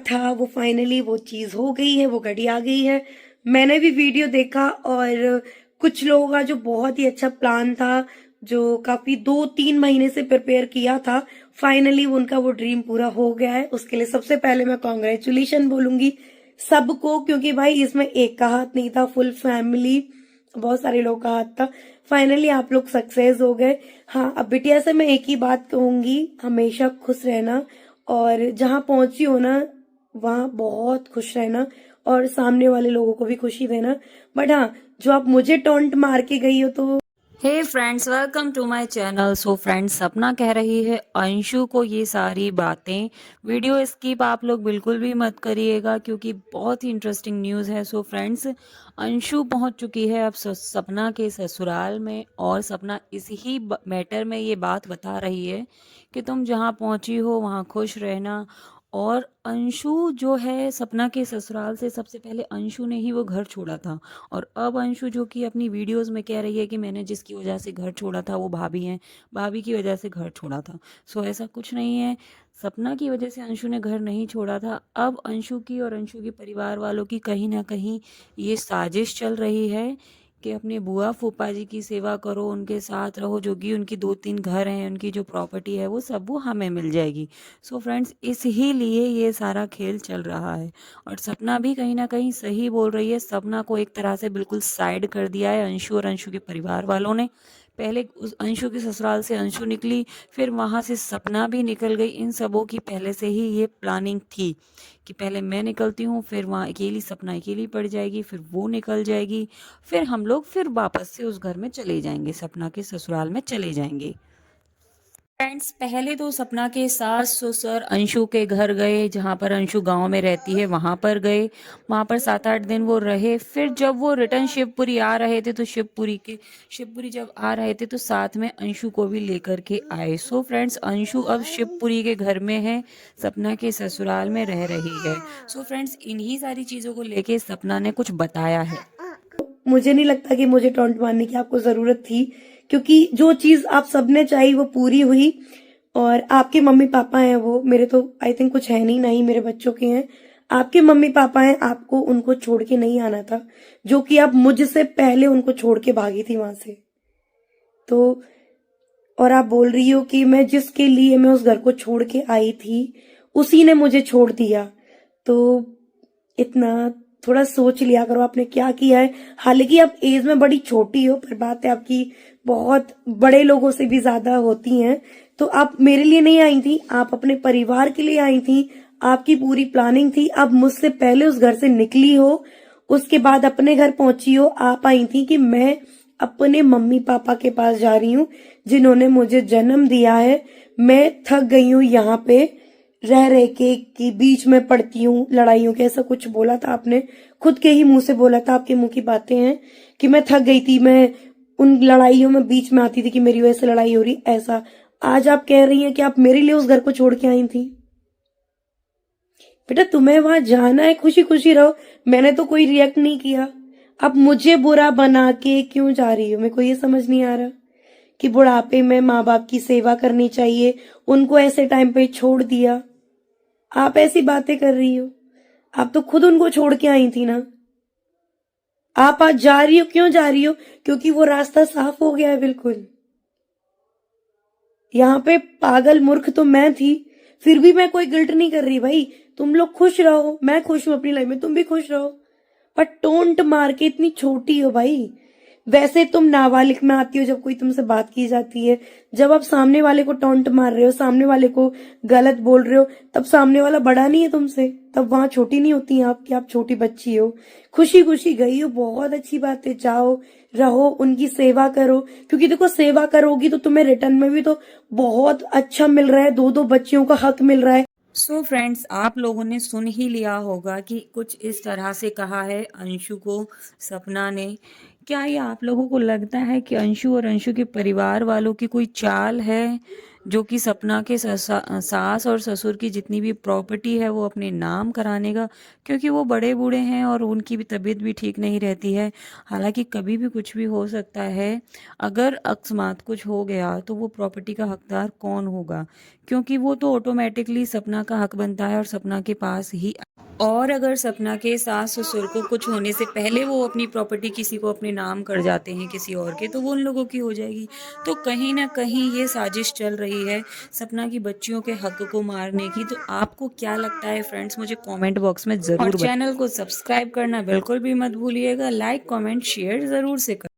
था वो फाइनली वो चीज हो गई है, वो घड़ी आ गई है। मैंने भी वीडियो देखा और कुछ लोगों का जो बहुत ही अच्छा प्लान था, जो काफी 2-3 महीने से प्रिपेयर किया था, फाइनली उनका वो ड्रीम पूरा हो गया है। उसके लिए सबसे पहले मैं कॉन्ग्रेचुलेशन बोलूंगी सबको, क्योंकि भाई इसमें एक का हाथ नहीं था, फुल फैमिली, बहुत सारे लोगों का हाथ था। फाइनली आप लोग सक्सेस हो गए। हाँ, अब बिटिया से मैं एक ही बात कहूंगी, हमेशा खुश रहना और जहां पहुंची हो ना वहां बहुत खुश रहना और सामने वाले लोगों को भी खुशी देना। बट हाँ, जो आप मुझे टोंट मार के गई हो तो hey friends, welcome to my channel. So friends, Sapna कह रही है अंशु को ये सारी बातें। वीडियो स्किप आप लोग बिल्कुल भी मत करिएगा क्योंकि बहुत ही इंटरेस्टिंग न्यूज़ है। सो फ्रेंड्स, अंशु पहुंच चुकी है अब सपना के ससुराल में और सपना इसी मैटर में ये बात बता रही है कि तुम जहां पहुंची हो वहां खुश रहना। और अंशु जो है सपना के ससुराल से सबसे पहले अंशु ने ही वो घर छोड़ा था। और अब अंशु जो कि अपनी वीडियोस में कह रही है कि मैंने जिसकी वजह से घर छोड़ा था वो भाभी हैं, भाभी की वजह से घर छोड़ा था। सो ऐसा कुछ नहीं है, सपना की वजह से अंशु ने घर नहीं छोड़ा था। अब अंशु की और अंशु के परिवार वालों की कहीं ना कहीं ये साजिश चल रही है कि अपने बुआ फूफा जी की सेवा करो, उनके साथ रहो, जो कि उनकी 2-3 घर हैं, उनकी जो प्रॉपर्टी है वो सब वो हमें मिल जाएगी। सो फ्रेंड्स, इसी लिए ये सारा खेल चल रहा है। और सपना भी कहीं ना कहीं सही बोल रही है। सपना को एक तरह से बिल्कुल साइड कर दिया है अंशु और अंशु के परिवार वालों ने। पहले उस अंशु के ससुराल से अंशु निकली, फिर वहां से सपना भी निकल गई। इन सबों की पहले से ही ये प्लानिंग थी कि पहले मैं निकलती हूँ, फिर वहाँ अकेली सपना अकेली पड़ जाएगी, फिर वो निकल जाएगी, फिर हम लोग फिर वापस से उस घर में चले जाएंगे, सपना के ससुराल में चले जाएंगे। फ्रेंड्स, पहले तो सपना के सास ससुर अंशु के घर गए, जहाँ पर अंशु गांव में रहती है वहां पर गए। वहां पर 7-8 दिन वो रहे। फिर जब वो रिटर्न शिवपुरी आ रहे थे तो शिवपुरी जब आ रहे थे तो साथ में अंशु को भी लेकर के आए। सो फ्रेंड्स, अंशु अब शिवपुरी के घर में है, सपना के ससुराल में रह रही है। सो फ्रेंड्स, इन्हीं सारी चीजों को लेके सपना ने कुछ बताया है। मुझे नहीं लगता कि मुझे टॉन्ट मारने की आपको जरूरत थी, क्योंकि जो चीज आप सबने चाही वो पूरी हुई। और आपके मम्मी पापा हैं, वो मेरे तो आई थिंक कुछ है नहीं, ना ही मेरे बच्चों के हैं। आपके मम्मी पापा हैं, आपको उनको छोड़ के नहीं आना था, जो कि आप मुझसे पहले उनको छोड़ के भागी थी वहां से। तो और आप बोल रही हो कि मैं जिसके लिए मैं उस घर को छोड़ के आई थी उसी ने मुझे छोड़ दिया। तो इतना थोड़ा सोच लिया करो आपने क्या किया है। हालांकि आप एज में बड़ी छोटी हो, पर बात है आपकी बहुत बड़े लोगों से भी ज्यादा होती हैं। तो आप मेरे लिए नहीं आई थी, आप अपने परिवार के लिए आई थी। आपकी पूरी प्लानिंग थी, आप मुझसे पहले उस घर से निकली हो, उसके बाद अपने घर पहुंची हो। आप आई थी कि मैं अपने मम्मी पापा के पास जा रही हूँ, जिन्होंने मुझे जन्म दिया है। मैं थक गई हूँ यहाँ पे रह रह के, कि बीच में पड़ती हूँ लड़ाइयों के। ऐसा कुछ बोला था आपने, खुद के ही मुंह से बोला था, आपके मुंह की बातें हैं कि मैं थक गई थी, मैं उन लड़ाइयों में बीच में आती थी कि मेरी वजह से लड़ाई हो रही। ऐसा आज आप कह रही हैं कि आप मेरे लिए उस घर को छोड़ के आई थी। बेटा, तुम्हें वहां जाना है, खुशी खुशी रहो, मैंने तो कोई रिएक्ट नहीं किया। अब मुझे बुरा बना के क्यों जा रही हो, मेरे को ये समझ नहीं आ रहा कि बुढ़ापे में माँ बाप की सेवा करनी चाहिए, उनको ऐसे टाइम पे छोड़ दिया। आप ऐसी बातें कर रही हो, आप तो खुद उनको छोड़ के आई थी ना। आप आज जा रही हो, क्यों जा रही हो? क्योंकि वो रास्ता साफ हो गया है बिल्कुल। यहाँ पे पागल मूर्ख तो मैं थी, फिर भी मैं कोई गिल्ट नहीं कर रही भाई। तुम लोग खुश रहो, मैं खुश हूं अपनी लाइफ में, तुम भी खुश रहो। पर टोंट मार के, इतनी छोटी हो भाई। वैसे तुम नाबालिग में आती हो जब कोई तुमसे बात की जाती है। जब आप सामने वाले को टोंट मार रहे हो, सामने वाले को गलत बोल रहे हो, तब सामने वाला बड़ा नहीं है तुमसे, तब वहां छोटी नहीं होती आप कि आप छोटी बच्ची हो। खुशी खुशी गई हो, बहुत अच्छी बात है, जाओ रहो, उनकी सेवा करो। क्योंकि देखो, सेवा करोगी तो तुम्हें रिटर्न में भी तो बहुत अच्छा मिल रहा है, 2-2 बच्चियों का हक मिल रहा है। सो फ्रेंड्स, आप लोगों ने सुन ही लिया होगा कि कुछ इस तरह से कहा है अंशु को सपना ने क्या ये आप लोगों को लगता है कि अंशु और अंशु के परिवार वालों की कोई चाल है जो कि सपना के सास और ससुर की जितनी भी प्रॉपर्टी है वो अपने नाम कराने का, क्योंकि वो बड़े बूढ़े हैं और उनकी भी तबीयत भी ठीक नहीं रहती है। हालांकि कभी भी कुछ भी हो सकता है। अगर अकस्मात कुछ हो गया तो वो प्रॉपर्टी का हकदार कौन होगा, क्योंकि वो तो ऑटोमेटिकली सपना का हक बनता है और सपना के पास ही। और अगर सपना के सास ससुर को कुछ होने से पहले वो अपनी प्रॉपर्टी किसी को अपने नाम कर जाते हैं किसी और के, तो वो उन लोगों की हो जाएगी। तो कहीं ना कहीं ये साजिश चल रही है सपना की बच्चियों के हक को मारने की। तो आपको क्या लगता है फ्रेंड्स, मुझे कमेंट बॉक्स में जरूर बताइए। चैनल को सब्सक्राइब करना बिल्कुल भी मत भूलिएगा, लाइक कमेंट शेयर जरूर से कर